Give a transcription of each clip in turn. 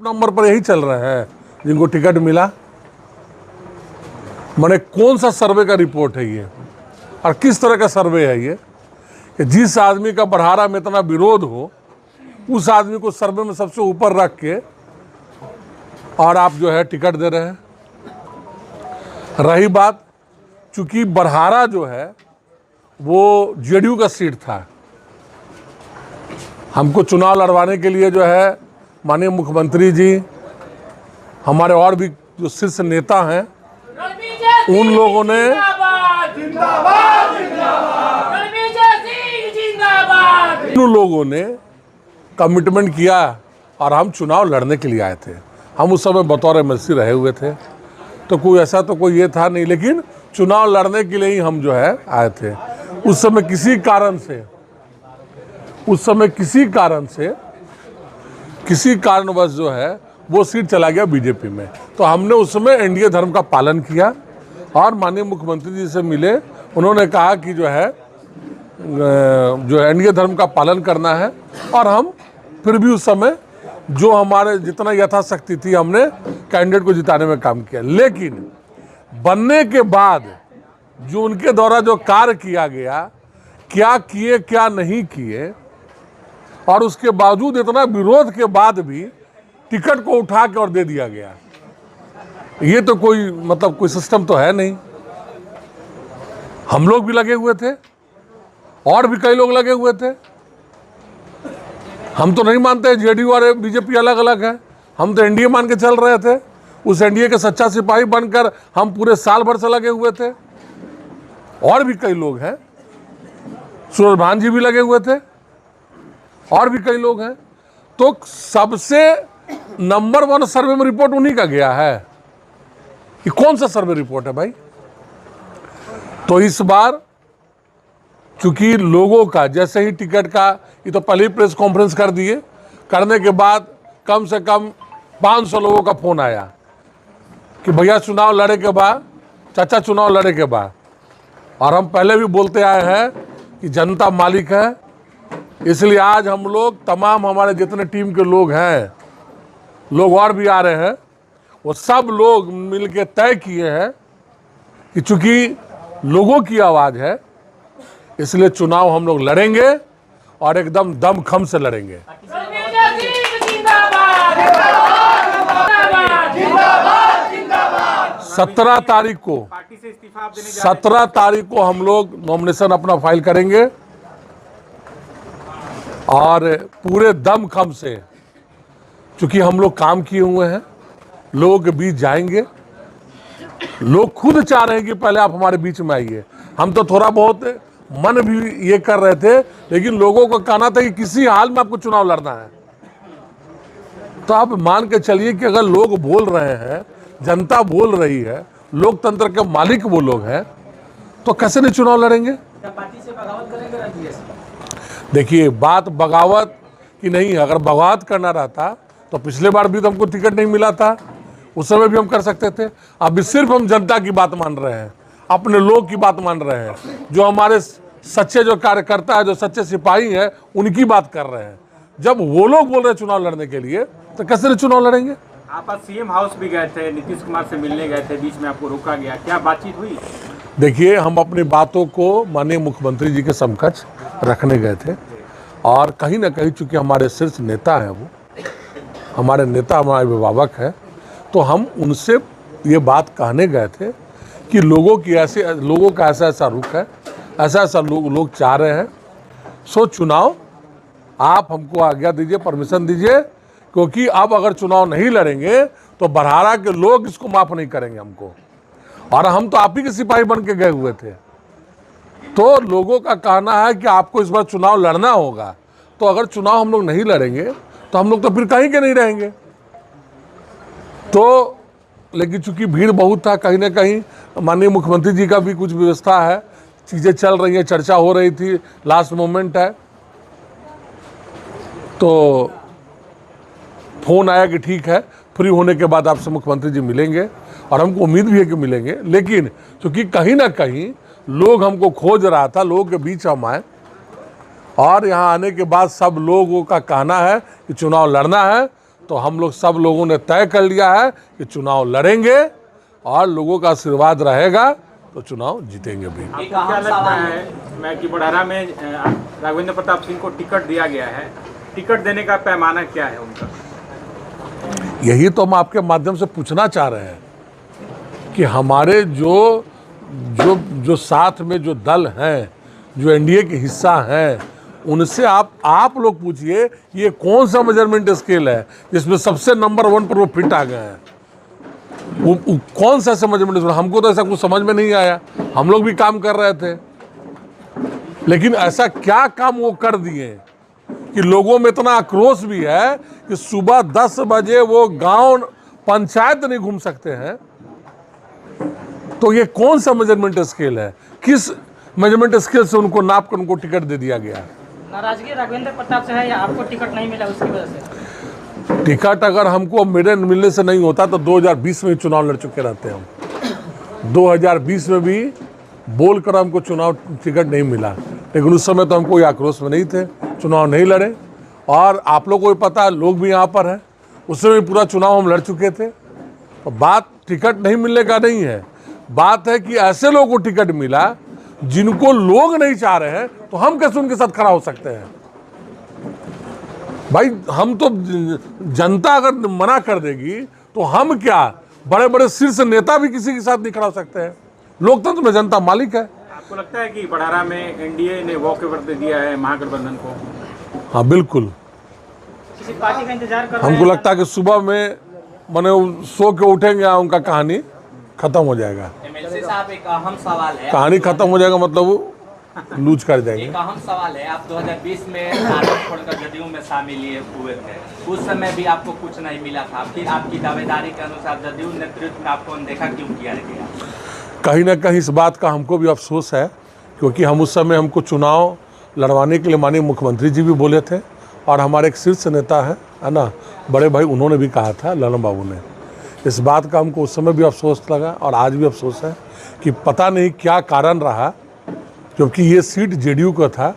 Number पर यही चल रहे हैं जिनको टिकट मिला। मैंने कौन सा सर्वे का रिपोर्ट है ये और किस तरह का सर्वे है ये कि जिस आदमी का बरहारा में इतना विरोध हो उस आदमी को सर्वे में सबसे ऊपर रख के और आप जो है टिकट दे रहे हैं। रही बात, चूंकि बरहारा जो है वो जेडीयू का सीट था, हमको चुनाव लड़वाने के लिए जो है माननीय मुख्यमंत्री जी, हमारे और भी जो शीर्ष नेता हैं, उन लोगों ने कमिटमेंट किया और हम चुनाव लड़ने के लिए आए थे। हम उस समय बतौर एमएलसी रहे हुए थे, तो कोई ऐसा तो कोई ये था नहीं, लेकिन चुनाव लड़ने के लिए ही हम जो है आए थे। उस समय किसी कारणवश जो है वो सीट चला गया बीजेपी में। तो हमने उस समय एनडीए धर्म का पालन किया और माननीय मुख्यमंत्री जी से मिले। उन्होंने कहा कि जो है एनडीए धर्म का पालन करना है, और हम फिर भी उस समय जो हमारे जितना यथाशक्ति थी हमने कैंडिडेट को जिताने में काम किया। लेकिन बनने के बाद जो उनके द्वारा जो कार्य किया गया, क्या किए क्या नहीं किए, और उसके बावजूद इतना विरोध के बाद भी टिकट को उठा के और दे दिया गया, ये तो कोई सिस्टम तो है नहीं। हम लोग भी लगे हुए थे और भी कई लोग लगे हुए थे। हम तो नहीं मानते जेडीयू और बीजेपी अलग अलग है, हम तो एनडीए मान के चल रहे थे। उस एनडीए के सच्चा सिपाही बनकर हम पूरे साल भर से लगे हुए थे। और भी कई लोग हैं, सूरजभान जी भी लगे हुए थे, और भी कई लोग हैं। तो सबसे नंबर 1 सर्वे में रिपोर्ट उन्हीं का गया है। ये कौन सा सर्वे रिपोर्ट है भाई? तो इस बार चूंकि लोगों का जैसे ही टिकट का, ये तो पहले ही प्रेस कॉन्फ्रेंस कर दिए, करने के बाद कम से कम 500 लोगों का फोन आया कि भैया चुनाव लड़े के बाद, चाचा चुनाव लड़े के बाद। और हम पहले भी बोलते आए हैं कि जनता मालिक है, इसलिए आज हम लोग तमाम हमारे जितने टीम के लोग हैं, लोग और भी आ रहे हैं, वो सब लोग मिलके तय किए हैं कि चूंकि लोगों की आवाज़ है इसलिए चुनाव हम लोग लड़ेंगे और एकदम दमखम से लड़ेंगे। 17 तारीख को हम लोग नॉमिनेशन अपना फाइल करेंगे और पूरे दमखम से, क्योंकि हम लोग काम किए हुए हैं, लोगों के बीच जाएंगे। लोग खुद चाह रहे हैं कि पहले आप हमारे बीच में आइए। हम तो थोड़ा बहुत मन भी ये कर रहे थे, लेकिन लोगों को कहना था कि किसी हाल में आपको चुनाव लड़ना है। तो आप मान के चलिए कि अगर लोग बोल रहे हैं, जनता बोल रही है, लोकतंत्र के मालिक वो लोग हैं, तो कैसे नहीं चुनाव लड़ेंगे? पार्टी से बगावत करेंगे? देखिए, बात बगावत की नहीं है। अगर बगावत करना रहता तो पिछले बार भी तो हमको टिकट नहीं मिला था, उस समय भी हम कर सकते थे। अभी सिर्फ हम जनता की बात मान रहे हैं, अपने लोग की बात मान रहे हैं, जो हमारे सच्चे जो कार्यकर्ता है, जो सच्चे सिपाही हैं, उनकी बात कर रहे हैं। जब वो लोग बोल रहे हैं चुनाव लड़ने के लिए, तो कैसे नहीं चुनाव लड़ेंगे? आप आज सीएम हाउस भी गए थे, नीतीश कुमार से मिलने गए थे, बीच में आपको रोका गया, क्या बातचीत हुई? देखिए, हम अपनी बातों को माननीय मुख्यमंत्री जी के समकक्ष रखने गए थे, और कहीं ना कहीं चूंकि हमारे शीर्ष नेता हैं, वो हमारे नेता, हमारे अभिभावक हैं, तो हम उनसे ये बात कहने गए थे कि लोगों का ऐसा रुख है, ऐसा लोग चाह रहे हैं। सो चुनाव आप हमको आज्ञा दीजिए, परमिशन दीजिए, क्योंकि अब अगर चुनाव नहीं लड़ेंगे तो बरहारा के लोग इसको माफ़ नहीं करेंगे हमको। और हम तो आप ही के सिपाही बन के गए हुए थे। तो लोगों का कहना है कि आपको इस बार चुनाव लड़ना होगा। तो अगर चुनाव हम लोग नहीं लड़ेंगे तो हम लोग तो फिर कहीं के नहीं रहेंगे। तो लेकिन चूंकि भीड़ बहुत था, कहीं ना कहीं माननीय मुख्यमंत्री जी का भी कुछ व्यवस्था है, चीज़ें चल रही हैं, चर्चा हो रही थी, लास्ट मोमेंट है, तो फ़ोन आया कि ठीक है, फ्री होने के बाद आपसे मुख्यमंत्री जी मिलेंगे, और हमको उम्मीद भी है कि मिलेंगे। लेकिन क्योंकि कहीं ना कहीं लोग हमको खोज रहा था, लोगों के बीच हम आए, और यहाँ आने के बाद सब लोगों का कहना है कि चुनाव लड़ना है, तो हम लोग सब लोगों ने तय कर लिया है कि चुनाव लड़ेंगे और लोगों का आशीर्वाद रहेगा तो चुनाव जीतेंगे भी। आपको क्या लगता है कि बढ़ारा में राघवेंद्र प्रताप सिंह को टिकट दिया गया है, टिकट देने का पैमाना क्या है उनका? यही तो हम आपके माध्यम से पूछना चाह रहे हैं कि हमारे जो साथ में जो दल हैं, जो एनडीए के हिस्सा हैं, उनसे आप लोग पूछिए ये कौन सा मेजरमेंट स्केल है जिसमें सबसे नंबर 1 पर वो फिट आ गए हैं। वो कौन सा ऐसा मेजरमेंट स्केल? हमको तो ऐसा कुछ समझ में नहीं आया। हम लोग भी काम कर रहे थे, लेकिन ऐसा क्या काम वो कर दिए कि लोगों में इतना आक्रोश भी है कि सुबह 10 बजे वो गांव पंचायत नहीं घूम सकते हैं। तो ये कौन सा मेजरमेंट स्केल है? किस मेजरमेंट स्केल से उनको नाप कर उनको टिकट दे दिया गया? नाराजगी राघवेंद्र प्रताप से है या आपको टिकट नहीं मिला उसकी वजह से? टिकट अगर हमको मेरे मिलने से नहीं होता तो 2020 में चुनाव लड़ चुके रहते हम। 2020 में भी बोलकर हमको चुनाव टिकट नहीं मिला, लेकिन उस समय तो हम कोई आक्रोश में नहीं थे, चुनाव नहीं लड़े। और आप लोगों को भी पता है, लोग भी यहाँ पर हैं, उस समय पूरा चुनाव हम लड़ चुके थे। तो बात टिकट नहीं मिलने का नहीं है, बात है कि ऐसे लोगों को टिकट मिला जिनको लोग नहीं चाह रहे हैं, तो हम कैसे उनके साथ खड़ा हो सकते हैं? भाई हम तो, जनता अगर मना कर देगी तो हम क्या, बड़े बड़े शीर्ष नेता भी किसी के साथ नहीं खड़ा हो सकते हैं। लोकतंत्र में जनता मालिक है। आपको लगता है कि बढ़ारा में एनडीए ने वॉकओवर दे दिया है महागठबंधन को? हाँ बिल्कुल। किसी पार्टी का इंतजार कर रहे हमको हैं? लगता है कि सुबह में माने सो के उठेंगे, उनका कहानी खत्म हो जाएगा। एमएलसी साहब, एक अहम सवाल है। कहानी खत्म हो जाएगा मतलब वो लूज कर जाएंगे। एक अहम सवाल है, आप 2020 में राजद छोड़कर जदयू में शामिल हुए थे, उस समय भी आपको कुछ नहीं मिला था, फिर आपकी दावेदारी के अनुसार जदयू नेतृत्व में आपको अनदेखा क्यों किया गया? कहीं ना कहीं इस बात का हमको भी अफसोस है, क्योंकि हम उस समय हमको चुनाव लड़वाने के लिए माननीय मुख्यमंत्री जी भी बोले थे और हमारे एक शीर्ष नेता है ना, बड़े भाई, उन्होंने भी कहा था, ललन बाबू ने। इस बात का हमको उस समय भी अफसोस लगा और आज भी अफसोस है कि पता नहीं क्या कारण रहा, क्योंकि ये सीट जेडीयू का था,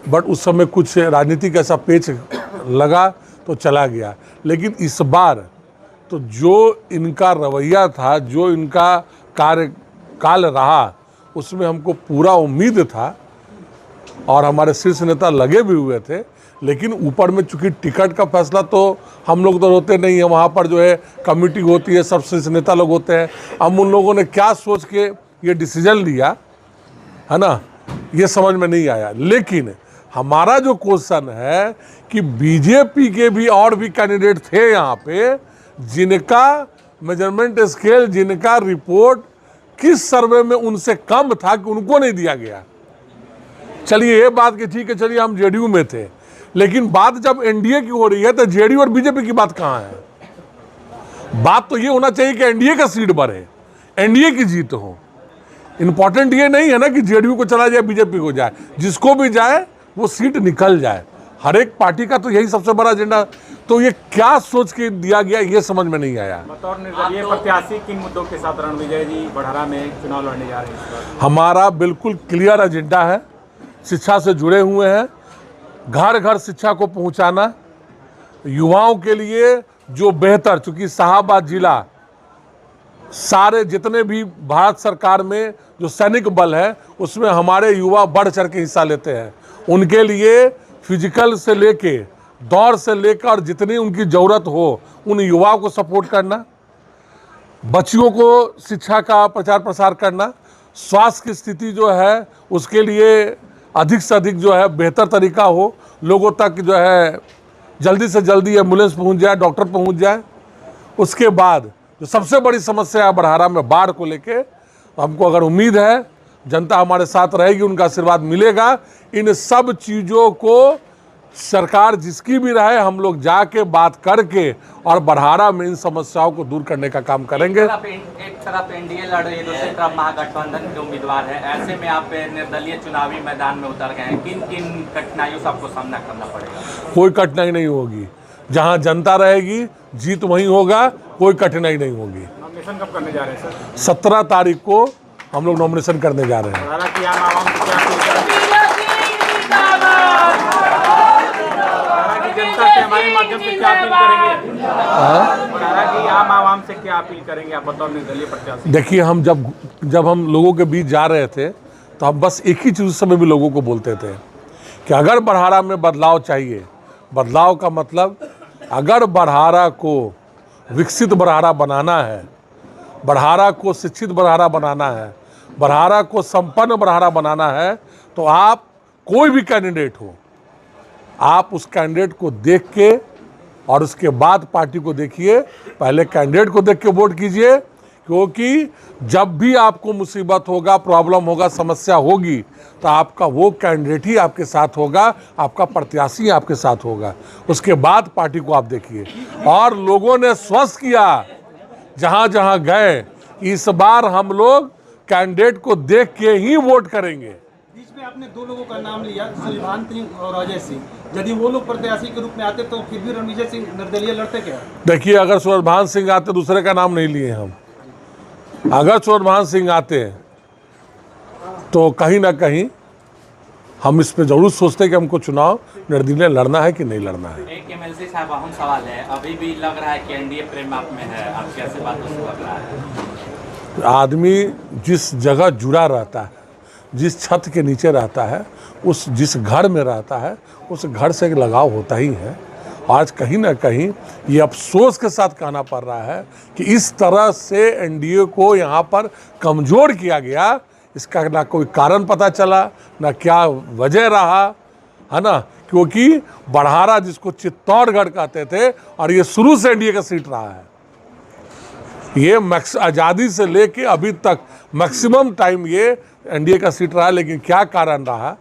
बट उस समय कुछ राजनीतिक ऐसा पेच लगा तो चला गया। लेकिन इस बार तो जो इनका रवैया था, जो इनका कार्यकाल रहा, उसमें हमको पूरा उम्मीद था और हमारे शीर्ष नेता लगे भी हुए थे। लेकिन ऊपर में चूंकि टिकट का फैसला तो हम लोग तो होते नहीं है, वहाँ पर जो है कमेटी होती है, सब शीर्ष नेता लोग होते हैं। अब उन लोगों ने क्या सोच के ये डिसीजन लिया है ना, ये समझ में नहीं आया। लेकिन हमारा जो क्वेश्चन है कि बीजेपी के भी और भी कैंडिडेट थे यहाँ पे, जिनका मेजरमेंट स्केल, जिनका रिपोर्ट किस सर्वे में उनसे कम था कि उनको नहीं दिया गया। चलिए ये बात कि ठीक है, चलिए हम जेडीयू में थे, लेकिन बात जब एनडीए की हो रही है तो जेडीयू और बीजेपी की बात कहाँ है? बात तो ये होना चाहिए कि एनडीए का सीट बढ़े, एनडीए की जीत हो। इंपॉर्टेंट ये नहीं है ना कि जेडीयू को चला जाए, बीजेपी को जाए, जिसको भी जाए वो सीट निकल जाए। हर एक पार्टी का तो यही सबसे बड़ा एजेंडा। तो ये क्या सोच के दिया गया, ये समझ में नहीं आया। बतौर निर्दलीय प्रत्याशी किन मुद्दों के साथ रणविजय जी बढ़ारा में चुनाव लड़ने जा रहे हैं इस बार? हमारा बिल्कुल क्लियर एजेंडा है, शिक्षा से जुड़े हुए हैं, घर घर शिक्षा को पहुंचाना, युवाओं के लिए जो बेहतर, चूंकि शाहाबाद जिला सारे जितने भी भारत सरकार में जो सैनिक बल है उसमें हमारे युवा बढ़ चढ़ के हिस्सा लेते हैं। उनके लिए फिजिकल से लेके, दौड़ से लेकर जितनी उनकी ज़रूरत हो, उन युवाओं को सपोर्ट करना, बच्चियों को शिक्षा का प्रचार प्रसार करना, स्वास्थ्य की स्थिति जो है उसके लिए अधिक से अधिक जो है बेहतर तरीका हो, लोगों तक जो है जल्दी से जल्दी एम्बुलेंस पहुंच जाए, डॉक्टर पहुंच जाए। उसके बाद जो सबसे बड़ी समस्या है बढ़ारा में बाढ़ को लेके, हमको अगर उम्मीद है जनता हमारे साथ रहेगी, उनका आशीर्वाद मिलेगा। इन सब चीज़ों को सरकार जिसकी भी रहे, हम लोग जाके बात करके और बढ़ारा में इन समस्याओं को दूर करने का काम करेंगे। एक तरफ एनडीए लड़ रही है, दूसरी तरफ महागठबंधन के उम्मीदवार है, ऐसे में आप निर्दलीय चुनावी मैदान में उतर गए हैं, किन किन कठिनाइयों से आपको सामना करना पड़ेगा? कोई कठिनाई नहीं होगी, जहां जनता रहेगी जीत वहीं होगा, कोई कठिनाई नहीं होगी। नॉमिनेशन कब करने जा रहे हैं सर? 17 तारीख को हम लोग नॉमिनेशन करने जा रहे हैं। बढ़ारा की आम आवाम को क्या अपील करें? बढ़ारा की जनता से हमारे के माध्यम से क्या अपील करेंगे? बड़हरा की आम आवाम से क्या अपील करेंगे आप बतौर निर्दलीय प्रत्याशी? देखिए, हम जब हम लोगों के बीच जा रहे थे तो हम बस एक ही चीज़ उस समय भी लोगों को बोलते थे कि अगर बड़हरा में बदलाव चाहिए, बदलाव का मतलब अगर बड़हरा को विकसित बड़हरा बनाना है, बड़हरा को शिक्षित बड़हरा बनाना है, बड़हरा को संपन्न बड़हरा बनाना है, तो आप कोई भी कैंडिडेट हो, आप उस कैंडिडेट को देख के और उसके बाद पार्टी को देखिए। पहले कैंडिडेट को देख के वोट कीजिए, क्योंकि जब भी आपको मुसीबत होगा, प्रॉब्लम होगा, समस्या होगी, तो आपका वो कैंडिडेट ही आपके साथ होगा, आपका प्रत्याशी आपके साथ होगा। उसके बाद पार्टी को आप देखिए। और लोगों ने स्वस्थ किया जहाँ जहाँ गए, इस बार हम लोग कैंडिडेट को देख के ही वोट करेंगे। बीच में आपने दो लोगों का नाम लिया, सुलेमान सिंह और अजय सिंह। यदि वो लोग प्रत्याशी के रूप में आते तो फिर भी रणविजय सिंह निर्दलीय लड़ते क्या? देखिए, अगर सुलेमान सिंह आते, दूसरे का नाम नहीं लिए हम, अगर सुलेमान सिंह आते तो कहीं ना कहीं हम इस पे जरूर सोचते कि हमको चुनाव निर्दलीय लड़ना है कि नहीं लड़ना है। एक एमएलसी साहब अहम सवाल है, अभी भी लग रहा है कि एनडीए प्रेम आप में है, आप कैसे बातों से लग रहा है? आदमी जिस जगह जुड़ा रहता है, जिस छत के नीचे रहता है, जिस घर में रहता है, उस घर से एक लगाव होता ही है। आज कहीं ना कहीं ये अफसोस के साथ कहना पड़ रहा है कि इस तरह से एनडीए को यहाँ पर कमज़ोर किया गया। इसका ना कोई कारण पता चला, ना क्या वजह रहा, है ना, क्योंकि बड़हरा जिसको चित्तौड़गढ़ कहते थे और ये शुरू से एनडीए का सीट रहा है। ये आज़ादी से लेके अभी तक मैक्सिमम टाइम ये एनडीए का सीट रहा है। लेकिन क्या कारण रहा,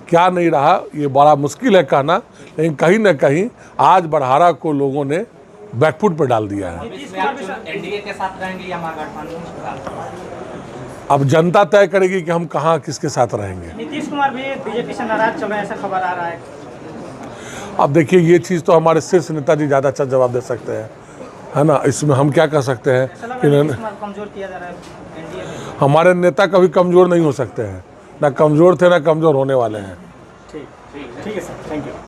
क्या नहीं रहा, ये बड़ा मुश्किल है कहना। लेकिन कहीं ना कहीं आज बड़हरा को लोगों ने बैकफुट पर डाल दिया है। एनडीए के साथ रहेंगे या महागठबंधन के साथ? अब जनता तय करेगी कि हम कहाँ किसके साथ रहेंगे। नीतीश कुमार भी बीजेपी से नाराज चल रहे हैं, ऐसा खबर आ रहा है। अब देखिए, ये चीज़ तो हमारे शीर्ष नेताजी ज़्यादा अच्छा जवाब दे सकते हैं, है ना। इसमें हम क्या कह सकते हैं कि कमजोर किया जा रहा है एनडीए में। हमारे नेता कभी कमज़ोर नहीं हो सकते हैं, ना कमज़ोर थे ना कमज़ोर होने वाले हैं। ठीक है सर, थैंक यू।